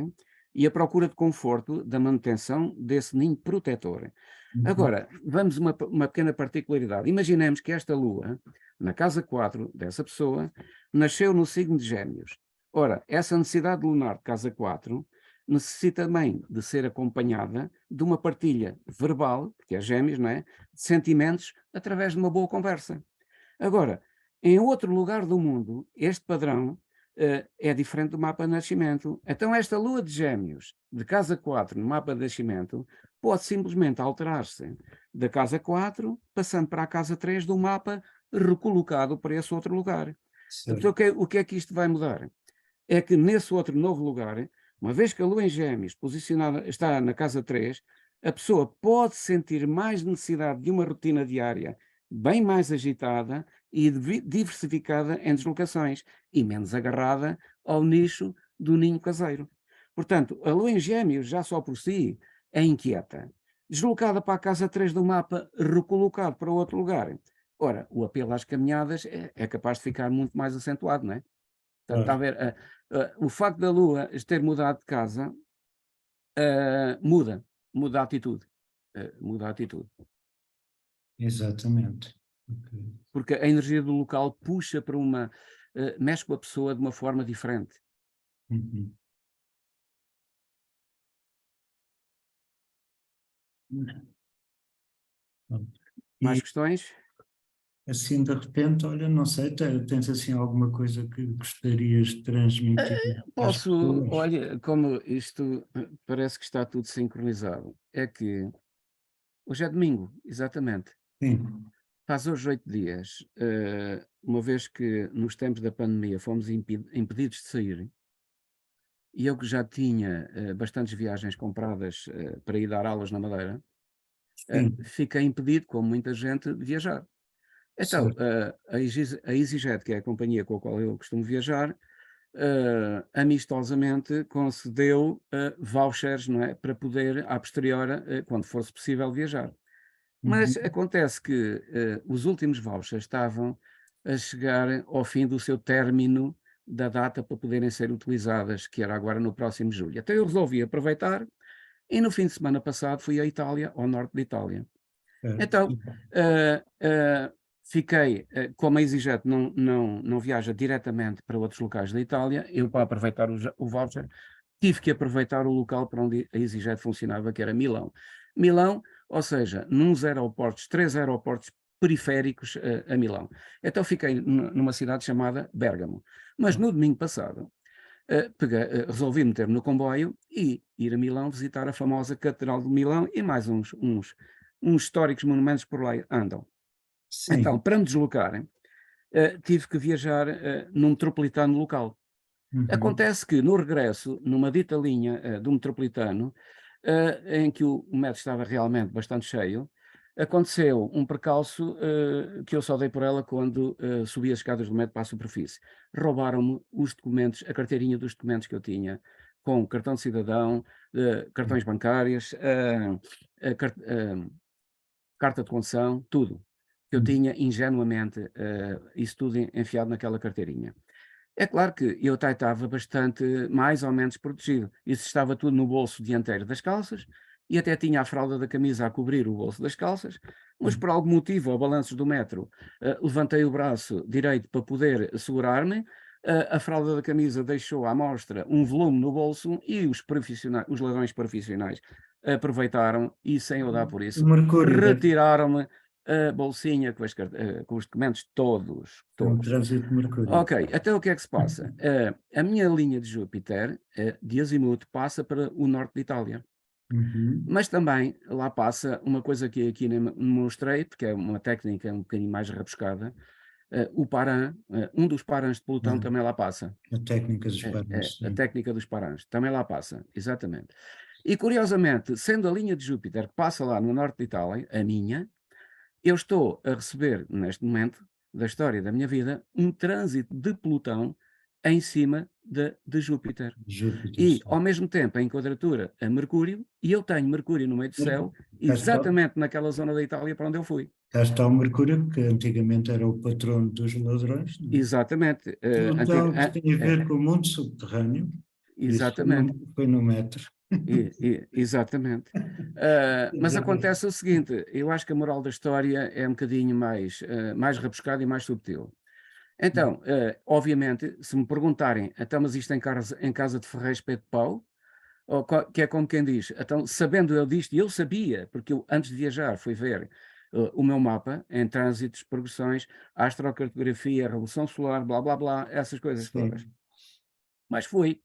S2: e a procura de conforto da manutenção desse ninho protetor. Agora, vamos uma pequena particularidade. Imaginemos que esta Lua, na casa 4 dessa pessoa, nasceu no signo de Gêmeos. Ora, essa necessidade lunar de casa 4 necessita também de ser acompanhada de uma partilha verbal, porque é Gêmeos, não é? De sentimentos através de uma boa conversa. Agora, em outro lugar do mundo, este padrão é diferente do mapa de nascimento. Então, esta Lua de Gêmeos, de casa 4, no mapa de nascimento, pode simplesmente alterar-se da casa 4, passando para a casa 3 do mapa recolocado para esse outro lugar. Então, o que é que isto vai mudar? É que nesse outro novo lugar, uma vez que a Lua em Gêmeos posicionada está na casa 3, a pessoa pode sentir mais necessidade de uma rotina diária bem mais agitada e diversificada em deslocações e menos agarrada ao nicho do ninho caseiro. Portanto, a lua em Gêmeos já só por si é inquieta. Deslocada para a casa 3 do mapa, recolocado para outro lugar. Ora, o apelo às caminhadas é capaz de ficar muito mais acentuado, não é? Portanto, está a
S1: Claro,
S2: ver, o facto da Lua ter mudado de casa, muda a atitude. Muda a atitude.
S1: exatamente. Ok.
S2: Porque a energia do local puxa para uma, mexe com a pessoa de uma forma diferente.
S1: Uhum. Pronto.
S2: Mais
S1: E
S2: questões?
S1: assim, de repente, olha, não sei, tens assim alguma coisa que gostarias de transmitir às
S2: Posso,
S1: pessoas?
S2: olha, como isto parece que está tudo sincronizado, é que hoje é domingo, exatamente.
S1: Sim,
S2: Faz hoje 8 dias, uma vez que nos tempos da pandemia fomos impedidos de sair, e eu que já tinha bastantes viagens compradas para ir dar aulas na Madeira,
S1: sim,
S2: fiquei impedido, como muita gente, de viajar. Então,
S1: certo.
S2: a EasyJet, que é a companhia com a qual eu costumo viajar, amistosamente concedeu vouchers, não é, para poder, a posteriori, quando fosse possível, viajar. Mas
S1: Uhum.
S2: acontece que os últimos vouchers estavam a chegar ao fim do seu término da data para poderem ser utilizadas, que era agora no próximo julho. Então eu resolvi aproveitar e no fim de semana passado fui à Itália, ao norte de Itália.
S1: Certo.
S2: Então, fiquei, como a EasyJet não viaja diretamente para outros locais da Itália, eu para aproveitar o voucher, tive que aproveitar o local para onde a EasyJet funcionava, que era Milão. Milão, ou seja, nos aeroportos, 3 aeroportos periféricos a Milão. Então fiquei numa cidade chamada Bérgamo. Mas no domingo passado, resolvi meter-me no comboio e ir a Milão visitar a famosa Catedral de Milão e mais uns históricos monumentos que por lá andam. Então,
S1: Sim.
S2: para me deslocar, tive que viajar num metropolitano local.
S1: Uhum.
S2: Acontece que no regresso, numa dita linha do metropolitano, em que o metro estava realmente bastante cheio, aconteceu um percalço que eu só dei por ela quando subi as escadas do metro para a superfície. Roubaram-me os documentos, a carteirinha dos documentos que eu tinha, com cartão de cidadão, cartões bancários, carta de condução, tudo. Que eu
S1: Uhum.
S2: tinha ingenuamente isso tudo enfiado naquela carteirinha. É claro que eu até estava bastante mais ou menos protegido. Isso estava tudo no bolso dianteiro das calças e até tinha a fralda da camisa a cobrir o bolso das calças, mas por algum motivo, ao balanço do metro, levantei o braço direito para poder segurar-me, a fralda da camisa deixou à mostra um volume no bolso e os ladrões profissionais aproveitaram e, sem eu dar por
S1: O
S2: isso,
S1: Mercúrio
S2: retiraram-me a bolsinha com os documentos todos,
S1: é um
S2: todos.
S1: trânsito de Mercúrio.
S2: Ok, então o que é que se passa? A minha linha de Júpiter, de azimuth, passa para o norte de Itália.
S1: Uhum.
S2: Mas também lá passa uma coisa que aqui nem mostrei, porque é uma técnica um bocadinho mais rebuscada. O Paran, um dos Parans de Plutão
S1: Ah,
S2: também lá passa.
S1: a técnica dos pares,
S2: A
S1: sim.
S2: técnica dos Parans também lá passa, exatamente. E curiosamente, sendo a linha de Júpiter que passa lá no norte de Itália, a minha, eu estou a receber, neste momento da história da minha vida, um trânsito de Plutão em cima de Júpiter.
S1: Júpiter,
S2: E,
S1: sim.
S2: ao mesmo tempo, em quadratura a Mercúrio, e eu tenho Mercúrio no meio do céu,
S1: Cá está,
S2: exatamente naquela zona da Itália para onde eu fui.
S1: cá está o Mercúrio, que antigamente era o patrono dos ladrões, não é?
S2: Exatamente.
S1: Plutão, que tem a ver com o mundo subterrâneo, isso
S2: Exatamente.
S1: foi no metro.
S2: Exatamente. Mas acontece o seguinte, eu acho que a moral da história é um bocadinho mais rebuscada e mais subtil. Então, obviamente, se me perguntarem, então, mas isto em casa de Ferreira Espeto de Pau, ou que é como quem diz, então, sabendo eu disto, e eu sabia, porque eu antes de viajar fui ver o meu mapa em trânsitos, progressões, astrocartografia, revolução solar, blá blá blá, essas coisas todas.
S1: Sim.
S2: Mas fui,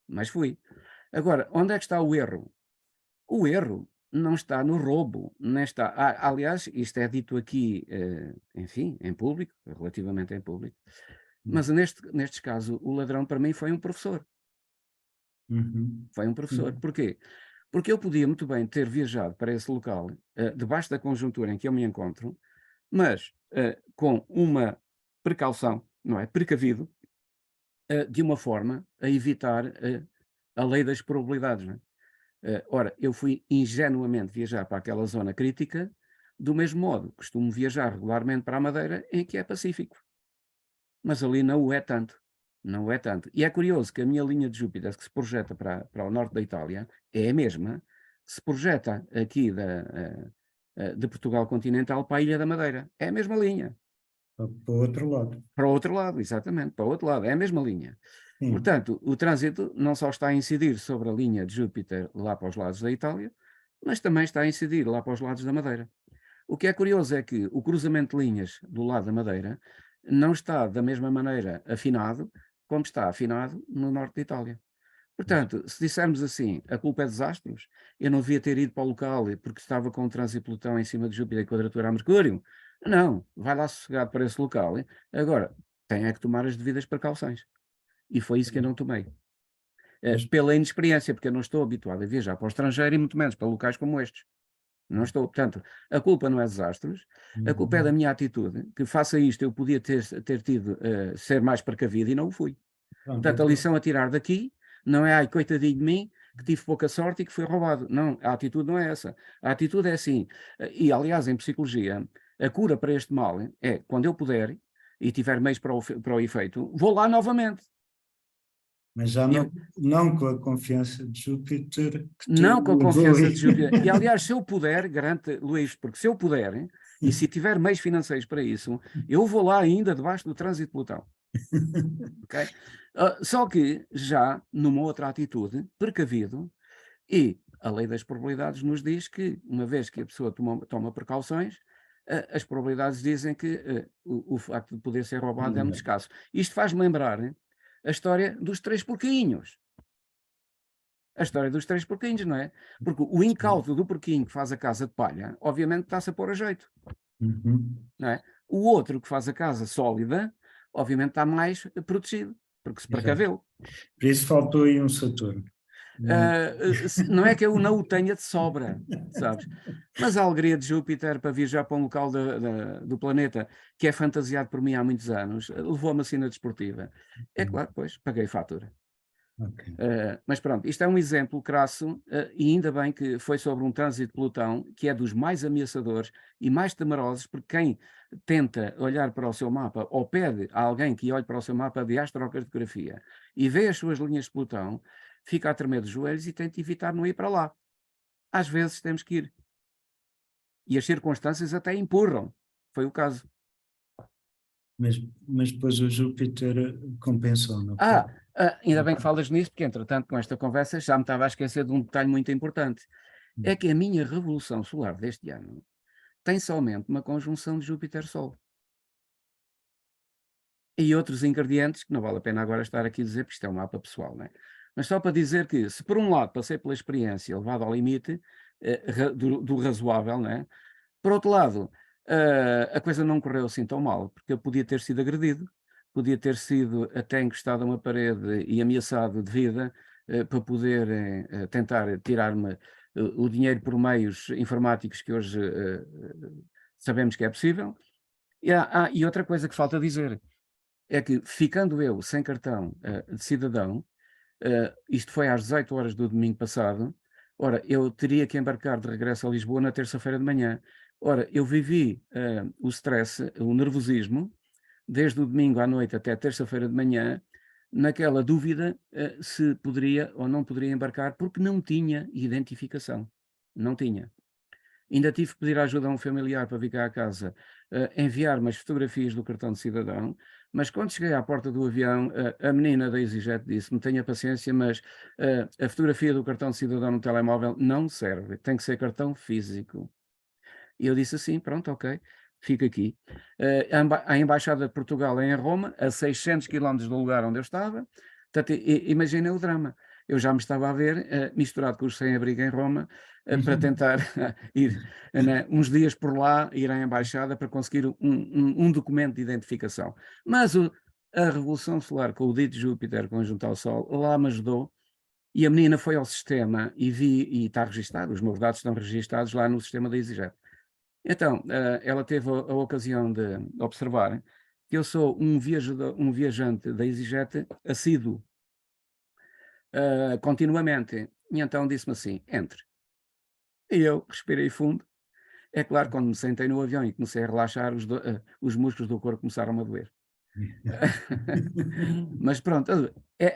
S2: mas fui. Agora, onde é que está o erro? O erro não está no roubo, nem está. Aliás, isto é dito aqui, enfim, em público, relativamente em público, mas nestes casos, o ladrão para mim foi um professor.
S1: Uhum.
S2: Foi um professor.
S1: Sim.
S2: Porquê? Porque eu podia muito bem ter viajado para esse local, debaixo da conjuntura em que eu me encontro, mas com uma precaução, não é? Precavido, de uma forma a evitar a lei das probabilidades, não é? Ora, eu fui ingenuamente viajar para aquela zona crítica, do mesmo modo, costumo viajar regularmente para a Madeira, em que é pacífico. Mas ali não o é tanto. Não o é tanto. E é curioso que a minha linha de Júpiter, que se projeta para o norte da Itália, é a mesma que se projeta aqui de Portugal continental para a Ilha da Madeira. É a mesma linha.
S1: Para o outro lado.
S2: Para o outro lado, exatamente, para o outro lado. É a mesma linha.
S1: Sim.
S2: Portanto, o trânsito não só está a incidir sobre a linha de Júpiter lá para os lados da Itália, mas também está a incidir lá para os lados da Madeira. O que é curioso é que o cruzamento de linhas do lado da Madeira não está da mesma maneira afinado como está afinado no norte da Itália. Portanto, se dissermos assim, a culpa é dos astros, eu não devia ter ido para o local porque estava com o trânsito de Plutão em cima de Júpiter e quadratura a Mercúrio. Não, vai lá sossegado para esse local. Hein? Agora, tem é que tomar as devidas precauções. E foi isso que eu não tomei.
S1: Mas,
S2: Pela inexperiência, porque eu não estou habituado a viajar para o estrangeiro e muito menos para locais como estes. Não estou. Portanto, a culpa não é dos astros, a culpa é da minha atitude, que faça isto eu podia ter tido, ser mais precavido e não o fui.
S1: pronto,
S2: Portanto, a lição a tirar daqui não é, ai, coitadinho de mim, que tive pouca sorte e que fui roubado. Não, a atitude não é essa. A atitude é assim, e aliás, em psicologia, a cura para este mal é, quando eu puder e tiver meios para o efeito, vou lá novamente.
S1: mas já
S2: E eu,
S1: não com a confiança de Júpiter que te
S2: não com a
S1: levou
S2: confiança
S1: aí.
S2: de Júpiter. E aliás, se eu puder, garante, Luís, porque se eu puder, e se tiver meios financeiros para isso, eu vou lá ainda debaixo do trânsito de Plutão. Ok? Só que já numa outra atitude, precavido, e a lei das probabilidades nos diz que, uma vez que a pessoa toma precauções, as probabilidades dizem que o facto de poder ser roubado é muito escasso. Isto faz-me lembrar a história dos três porquinhos. A história dos três porquinhos, não é? Porque o incauto do porquinho que faz a casa de palha, obviamente está-se a pôr a jeito,
S1: Uhum.
S2: não é? O outro que faz a casa sólida, obviamente está mais protegido, porque se
S1: Exato.
S2: precaveu.
S1: Por isso faltou aí um Saturno.
S2: Não é que eu não o tenha de sobra, sabes? Mas a alegria de Júpiter para viajar para um local do planeta que é fantasiado por mim há muitos anos, levou-me a cena desportiva. É claro, pois, paguei fatura.
S1: Ok.
S2: Mas pronto, isto é um exemplo crasso, e ainda bem que foi sobre um trânsito de Plutão, que é dos mais ameaçadores e mais temerosos, porque quem tenta olhar para o seu mapa, ou pede a alguém que olhe para o seu mapa de astrocartografia e vê as suas linhas de Plutão, fica a tremer dos joelhos e tenta evitar não ir para lá. Às vezes temos que ir. E as circunstâncias até empurram. Foi o caso.
S1: Mas depois o Júpiter compensou, não foi?
S2: Ainda bem que falas nisso, porque entretanto com esta conversa já me estava a esquecer de um detalhe muito importante. É que a minha revolução solar deste ano tem somente uma conjunção de Júpiter-Sol. E outros ingredientes, que não vale a pena agora estar aqui a dizer, porque isto é um mapa pessoal, não é? Mas só para dizer que, se por um lado passei pela experiência levado ao limite do razoável, não é? Por outro lado, a coisa não correu assim tão mal, porque eu podia ter sido agredido, podia ter sido até encostado a uma parede e ameaçado de vida para poder tentar tirar-me o dinheiro por meios informáticos que hoje sabemos que é possível. E outra coisa que falta dizer é que, ficando eu sem cartão de cidadão, isto foi às 18 horas do domingo passado, ora, eu teria que embarcar de regresso a Lisboa na terça-feira de manhã. Ora, eu vivi o stress, o nervosismo, desde o domingo à noite até a terça-feira de manhã, naquela dúvida se poderia ou não poderia embarcar, porque não tinha identificação. Não tinha. Ainda tive que pedir ajuda a um familiar para vir cá a casa, enviar-me as fotografias do cartão de cidadão, mas quando cheguei à porta do avião, a menina da EasyJet disse-me: tenha paciência, mas a fotografia do cartão de cidadão no telemóvel não serve, tem que ser cartão físico. E eu disse assim: pronto, ok, fica aqui. A Embaixada de Portugal é em Roma, a 600 quilómetros do lugar onde eu estava. Portanto, imaginem o drama. Eu já me estava a ver misturado com os sem-abrigo em Roma para tentar ir né, uns dias por lá, ir à Embaixada para conseguir um documento de identificação. Mas a Revolução Solar com o dito Júpiter conjunto ao Sol lá me ajudou. E a menina foi ao sistema e está registado, os meus dados estão registados lá no sistema da EasyJet. Então, ela teve a ocasião de observar que eu sou um viajante da EasyJet assíduo, continuamente, e então disse-me assim: "Entre". E eu respirei fundo. É claro, quando me sentei no avião e comecei a relaxar, os músculos do corpo começaram a doer. Mas pronto,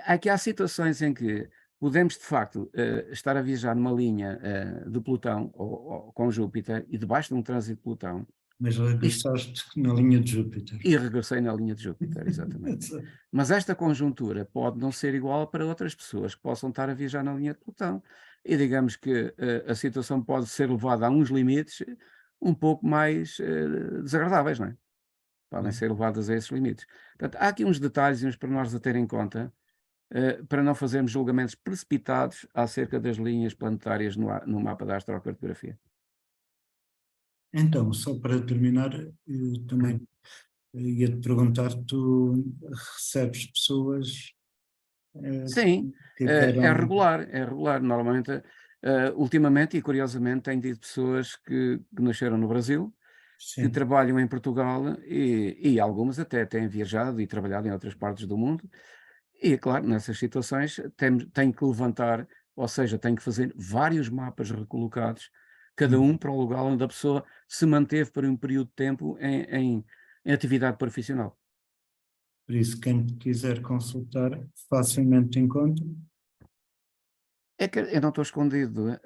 S2: aqui há situações em que podemos de facto, estar a viajar numa linha, de Plutão ou com Júpiter e debaixo de um trânsito de Plutão,
S1: Mas
S2: isto
S1: regressaste na linha de Júpiter.
S2: e regressei na linha de Júpiter, exatamente. Mas esta conjuntura pode não ser igual para outras pessoas que possam estar a viajar na linha de Plutão. E digamos que, a situação pode ser levada a uns limites um pouco mais, desagradáveis, não é? Podem ser levadas a esses limites. Portanto, há aqui uns detalhes e uns pormenores a ter em conta, para não fazermos julgamentos precipitados acerca das linhas planetárias no mapa da astrocartografia.
S1: Então, só para terminar, também ia-te perguntar, tu recebes pessoas eh,
S2: Sim,
S1: que
S2: é
S1: queiram.
S2: regular, é regular. Normalmente, ultimamente e curiosamente, tenho tido pessoas que nasceram no Brasil, que
S1: Sim,
S2: trabalham em Portugal e algumas até têm viajado e trabalhado em outras partes do mundo. E, claro, nessas situações tenho que levantar, ou seja, tenho que fazer vários mapas recolocados, cada um para o lugar onde a pessoa se manteve por um período de tempo em atividade profissional.
S1: por isso, quem te quiser consultar, facilmente encontra.
S2: É que eu não estou escondido.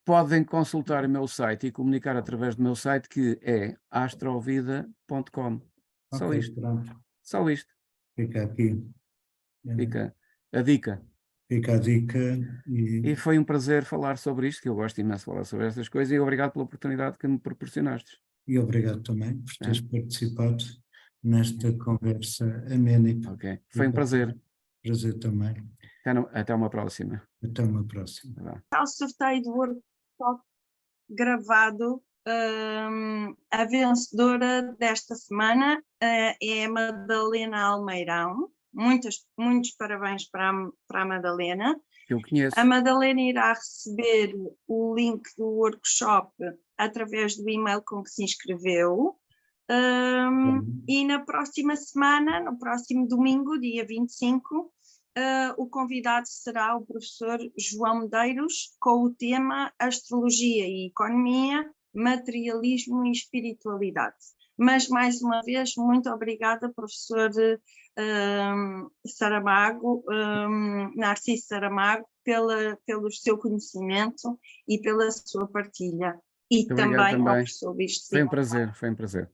S2: Podem consultar o meu site e comunicar através do meu site que é astrovida.com.
S1: Ok,
S2: Só isto,
S1: pronto,
S2: só isto.
S1: fica aqui, eh,
S2: Fica a dica.
S1: fica a dica
S2: E foi um prazer falar sobre isto, que eu gosto imenso de falar sobre estas coisas, e obrigado pela oportunidade que me proporcionaste.
S1: e obrigado também por
S2: Né?
S1: teres participado nesta conversa amena e
S2: Ok. Foi um
S1: produtiva.
S2: prazer.
S1: Prazer também.
S2: Até uma próxima.
S1: Até uma próxima.
S2: Vá.
S3: Ao sorteio do workshop gravado, a vencedora desta semana é a Madalena Almeirão. Muitos parabéns para a Madalena.
S2: Eu
S3: A
S2: conheço.
S3: Madalena irá receber o link do workshop através do e-mail com que se inscreveu. E na próxima semana, no próximo domingo, dia 25, o convidado será o professor João Medeiros, com o tema Astrologia e Economia, Materialismo e Espiritualidade. Mas, mais uma vez, muito obrigada, professor Saramago, Narciso Saramago, pelo seu conhecimento e pela sua partilha. E
S2: Muito obrigado
S3: também ao
S2: também.
S3: professor Luís de
S2: Foi um
S3: Silva.
S2: prazer, foi um prazer.